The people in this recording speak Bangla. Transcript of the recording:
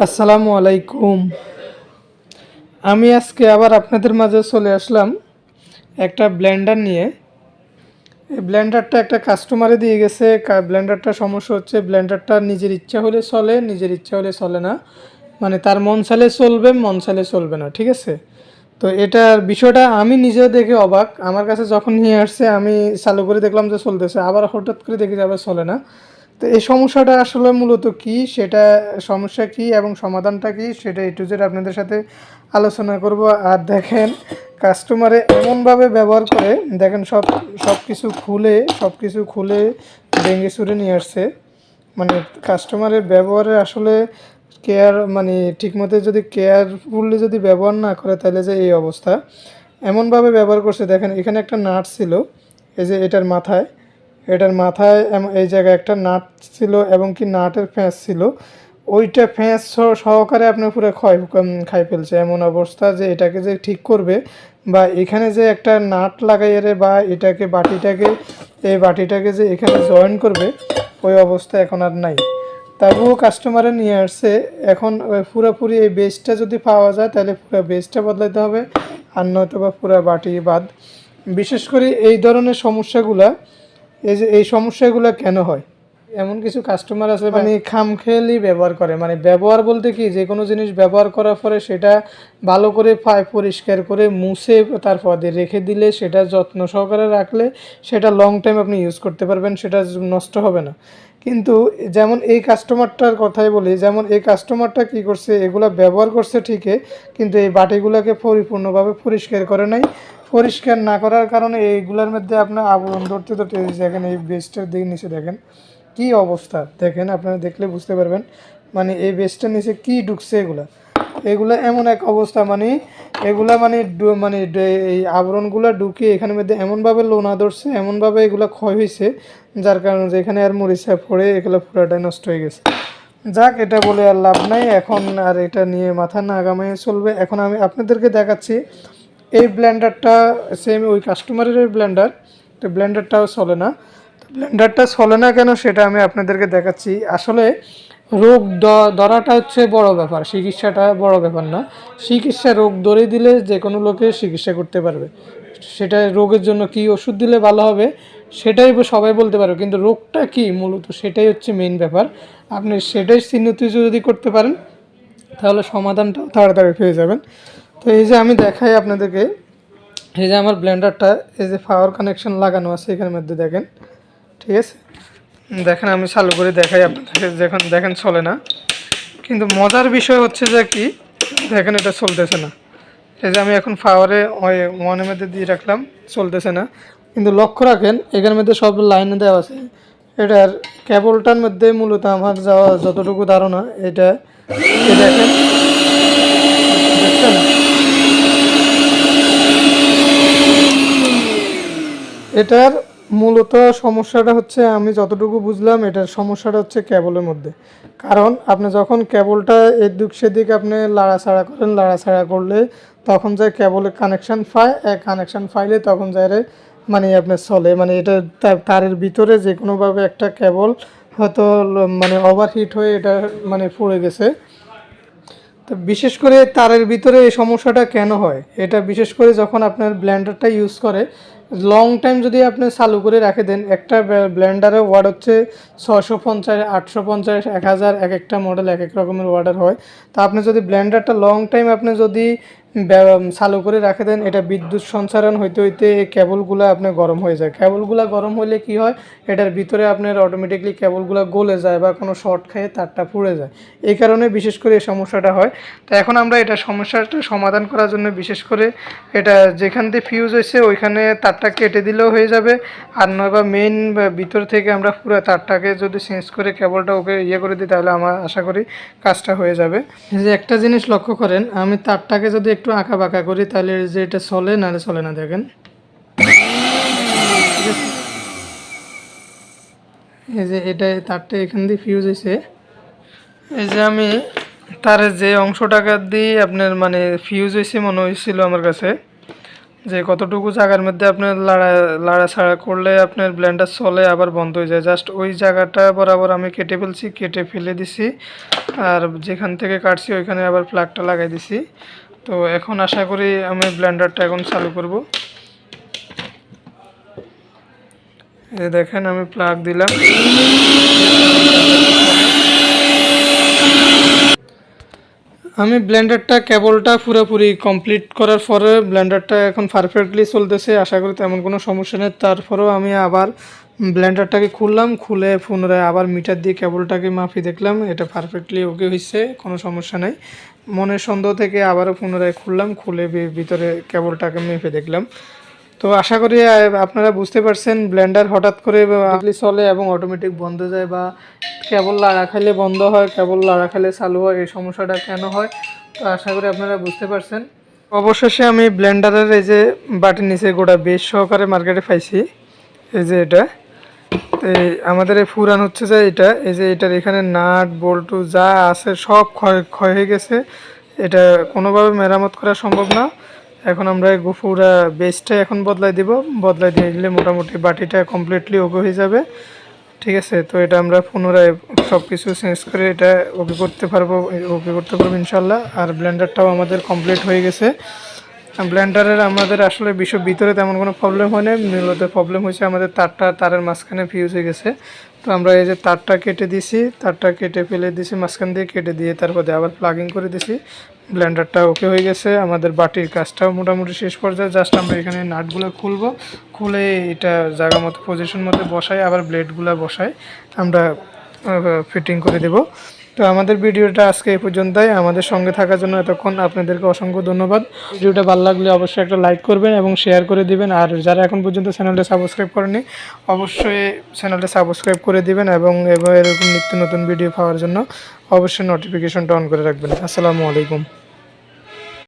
আসসালামু আলাইকুম। আমি আজকে আবার আপনাদের মাঝে চলে আসলাম একটা ব্লেন্ডার নিয়ে। এই ব্লেন্ডারটা একটা কাস্টমারে দিয়ে গেছে। ব্লেন্ডারটা সমস্যা হচ্ছে, ব্লেন্ডারটা নিজের ইচ্ছা হলে চলে, নিজের ইচ্ছা হলে চলে না। মানে তার মন চাইলে চলবে, মন চাইলে চলবে না, ঠিক আছে? তো এটার বিষয়টা আমি নিজেও দেখে অবাক। আমার কাছে যখন নিয়ে আসছে আমি চালু করে দেখলাম যে চলতেছে, আবার হঠাৎ করে দেখি যে আবার চলে না। তো এই সমস্যাটা আসলে মূলত কি, সেটা সমস্যা কি এবং সমাধানটা কি, সেটা A to Z আপনাদের সাথে আলোচনা করব। আর দেখেন কাস্টমারে এমনভাবে ব্যবহার করে, দেখেন সব কিছু খুলে ভেঙে চুরে নিয়ে আসছে। মানে কাস্টমারের ব্যবহারে আসলে কেয়ার, মানে ঠিকমতো যদি কেয়ারফুলি যদি ব্যবহার না করে তাহলে যে এই অবস্থা। এমনভাবে ব্যবহার করছে, দেখেন এখানে একটা নাট ছিল, এই যে এটার মাথায় এই জায়গায় একটা নাট ছিল এবং কি নাটের ফ্যাঁস ছিল। ওইটা ফ্যাঁস সহকারে আপনার পুরো খাই ফেলছে। এমন অবস্থা যে এটাকে যে ঠিক করবে বা এখানে যে একটা নাট লাগাইয়ে বা এই বাটিটাকে যে এখানে জয়েন করবে, ওই অবস্থা এখন আর নাই। তবুও কাস্টমারে নিয়ে আসছে। এখন পুরোপুরি এই বেসটা যদি পাওয়া যায় তাহলে পুরো বেসটা বদলাতে হবে, আর নয়তো বা পুরো বাটি বাদ। বিশেষ করে এই ধরনের সমস্যাগুলা, এই সমস্যাগুলো কেন হয়? এমন কিছু কাস্টমার আছে মানে খামখেয়ালি ব্যবহার করে। মানে ব্যবহার বলতে কি, যে কোনো জিনিস ব্যবহার করার পরে সেটা ভালো করে পরিষ্কার করে মুছে তারপর দিয়ে রেখে দিলে, সেটা যত্ন সহকারে রাখলে সেটা লং টাইম আপনি ইউজ করতে পারবেন, সেটা নষ্ট হবে না। কিন্তু যেমন এই কাস্টমারটার কথাই বলি, যেমন এই কাস্টমারটা কি করছে, এগুলা ব্যবহার করছে ঠিকই, কিন্তু এই বাটিগুলোকে পরিপূর্ণভাবে পরিষ্কার করে নাই। পরিষ্কার না করার কারণে এইগুলোর মধ্যে আপনার আবরণ ধরতে ধরতে দেখেন, এই বেস্টের দিকে নিচে দেখেন কি অবস্থা। দেখেন, আপনারা দেখলে বুঝতে পারবেন মানে এই বেস্টের নিচে কি ঢুকছে। এগুলা এমন এক অবস্থা, মানে এগুলা এই আবরণগুলো ঢুকিয়ে এখানের মধ্যে এমনভাবে লোনা ধরছে, এমনভাবে এগুলো ক্ষয় হয়েছে, যার কারণে যে এখানে আর মরিচা পড়ে এগুলো পুরোটাই নষ্ট হয়ে গেছে। যাক, এটা বলে আর লাভ নাই, এখন আর এটা নিয়ে মাথা না ঘামিয়ে চলবে। এখন আমি আপনাদেরকে দেখাচ্ছি এই ব্লেন্ডারটা, সেম ওই কাস্টমারের ব্লেন্ডার। তো ব্লেন্ডারটাও চলে না। তো ব্লেন্ডারটা চলে না কেন সেটা আমি আপনাদেরকে দেখাচ্ছি। আসলে রোগ ধরাটা হচ্ছে বড় ব্যাপার, চিকিৎসাটা বড় ব্যাপার না। রোগ ধরে দিলে যে কোনো লোকে চিকিৎসা করতে পারবে। সেটা রোগের জন্য কি ওষুধ দিলে ভালো হবে সেটাই সবাই বলতে পারবে, কিন্তু রোগটা কি মূলত সেটাই হচ্ছে মেইন ব্যাপার। আপনি সেটাই চিহ্নিত যদি করতে পারেন তাহলে সমাধানটাও তাড়াতাড়ি পেয়ে যাবেন। তো এই যে আমি দেখাই আপনাদেরকে, এই যে আমার ব্লেন্ডারটা, এই যে পাওয়ার কানেকশন লাগানো আছে এখানের মধ্যে দেখেন, ঠিক আছে? দেখেন আমি চালু করে দেখাই আপনাদেরকে, যখন দেখেন চলে না। কিন্তু মজার বিষয় হচ্ছে যে কি, দেখেন এটা চলতেছে না। এই যে আমি এখন পাওয়ারে ওয়ানের মধ্যে দিয়ে রাখলাম, চলতেছে না। কিন্তু লক্ষ্য রাখেন এখানের মধ্যে সব লাইন দেওয়া আছে। এটার কেবলটার মধ্যে মূলত আমার যাওয়া যতটুকু ধারণা, এটা দেখেন, দেখছেন? এটার মূলত সমস্যাটা হচ্ছে, আমি যতটুকু বুঝলাম এটার সমস্যাটা হচ্ছে কেবলের মধ্যে। কারণ আপনি যখন কেবলটা এদিক সেদিক আপনি লাড়াছাড়া করলে তখন যায় কেবলে কানেকশান পায়, কানেকশান পাইলে তখন যায় মানে আপনার চলে। মানে এটা তারের ভিতরে যে কোনোভাবে একটা কেবল হয়তো মানে ওভারহিট হয়ে এটা মানে পড়ে গেছে। তো বিশেষ করে তারের ভিতরে এই সমস্যাটা কেন হয়, এটা বিশেষ করে যখন আপনার ব্লেন্ডারটা ইউজ করে লং টাইম যদি আপনি চালু করে রেখে দেন, একটা ব্লেন্ডারের ওয়াট হচ্ছে 650, 850, 1000, এক একটা মডেল এক এক রকমের অর্ডার হয়। তা আপনি যদি ব্লেন্ডারটা লং টাইম আপনি যদি চালু করে রেখে দেন, এটা বিদ্যুৎ সঞ্চারণ হইতে হইতে এই কেবলগুলো আপনার গরম হয়ে যায়। কেবলগুলো গরম হলে কি হয়, এটার ভিতরে আপনার অটোমেটিকলি কেবলগুলো গলে যায় বা কোনো শর্ট খেয়ে তারটা পুড়ে যায়। এই কারণে বিশেষ করে এই সমস্যাটা হয়। তো এখন আমরা এটা সমস্যাটা সমাধান করার জন্য বিশেষ করে এটা যেখান দিয়ে ফিউজ হয়েছে ওইখানে তারটা কেটে দিলেও হয়ে যাবে। আর নয়বা মেইন ভিতর থেকে আমরা পুরো তারটাকে যদি চেঞ্জ করে কেবলটা ওকে করে দিই তাহলে আমার আশা করি কাজটা হয়ে যাবে। যে একটা জিনিস লক্ষ্য করেন, আমি তারটাকে যদি একটু আঁকা বাঁকা করি তাহলে যে এটা চলে না চলে না, দেখেন। এই যে এটা তারটা এখান দিয়ে ফিউজ হয়েছে। এই যে আমি তার যে অংশটাকে দিয়ে আপনার মানে ফিউজ হয়েছে মনে হয়েছিল আমার কাছে, যে কতটুকু জায়গার মধ্যে আপনার লাড়াছাড়া করলে আপনার ব্লেন্ডার চলে আবার বন্ধ হয়ে যায়, জাস্ট ওই জায়গাটা বরাবর আমি কেটে ফেলছি, কেটে ফেলে দিছি। আর যেখান থেকে কাটছি ওইখানে আবার প্লাগটা লাগাই দিছি। তো এখন আশা করি আমি ব্লেন্ডারটা এখন চালু করব। এই দেখেন আমি প্লাগ দিলাম। আমি ব্লেন্ডারটা কেবলটা পুরোপুরি কমপ্লিট করার পরে ব্লেন্ডারটা এখন পারফেক্টলি চলতেছে, আশা করি তেমন কোনো সমস্যা নেই। তারপরেও আমি আবার ব্লেন্ডারটাকে খুললাম, খুলে পুনরায় আবার মিটার দিয়ে কেবলটাকে মাপি দেখলাম এটা পারফেক্টলি ওকে হয়েছে, কোনো সমস্যা নেই। মনের সন্দেহ থেকে আবারও পুনরায় খুললাম, খুলে ভিতরে কেবলটাকে মেপে দেখলাম। তো আশা করি আপনারা বুঝতে পারছেন ব্লেন্ডার হঠাৎ করে চলে এবং অটোমেটিক বন্ধ যায়, বা কেবল লাড়া খাইলে বন্ধ হয়, কেবল লাড়া খাইলে চালু হয়, এই সমস্যাটা কেন হয়। তো আশা করি আপনারা বুঝতে পারছেন। অবশেষে আমি ব্লেন্ডারের এই যে বাটির নিচে গোটা বেশ সহকারে মার্কেটে পাইছি, এই যে এটা। তো আমাদের এই ফুরান হচ্ছে যে এটা, এই যে এটার এখানে নাট বল্টু যা আছে সব ক্ষয় হয়ে গেছে, এটা কোনোভাবে মেরামত করা সম্ভব না। এখন আমরা এই পুরা বেসটা এখন বদলাই দিব, বদলাই দিয়ে দিলে মোটামুটি বাটিটা কমপ্লিটলি ওকে হয়ে যাবে। ঠিক আছে, তো এটা আমরা পুনরায় সব কিছু চেঞ্জ করে এটা ওকে করতে পারবো, ইনশাল্লাহ। আর ব্লেন্ডারটাও আমাদের কমপ্লিট হয়ে গেছে। ব্লেন্ডারের আমাদের আসলে ভিতরে তেমন কোনো প্রবলেম হয় না, মূলত প্রবলেম হয়েছে আমাদের তারের মাঝখানে ফিউজ হয়ে গেছে। তো আমরা এই যে তারটা কেটে দিছি, তারটা কেটে ফেলে দিছি, মাঝখান দিয়ে কেটে দিয়ে তারপরে আবার প্লাগিং করে দিছি। ব্লেন্ডারটা ওকে হয়ে গেছে, আমাদের বাটির কাজটাও মোটামুটি শেষ পর্যায়ে। জাস্ট আমরা এখানে নাটগুলো খুলবো, খুলে এটা জায়গা মতো পজিশন মতো বসাই, আবার ব্লেডগুলো বসাই আমরা ফিটিং করে দেব। তো আমাদের ভিডিওটা আজকে এই পর্যন্তই। আমাদের সঙ্গে থাকার জন্য এতক্ষণ আপনাদেরকে অসংখ্য ধন্যবাদ। ভিডিওটা ভালো লাগলে অবশ্যই একটা লাইক করবেন এবং শেয়ার করে দিবেন। আর যারা এখন পর্যন্ত চ্যানেলটা সাবস্ক্রাইব করেনি অবশ্যই চ্যানেলটা সাবস্ক্রাইব করে দিবেন, এবং এরকম নিত্য নতুন ভিডিও পাওয়ার জন্য অবশ্যই নোটিফিকেশনটা অন করে রাখবেন। আসসালামু আলাইকুম।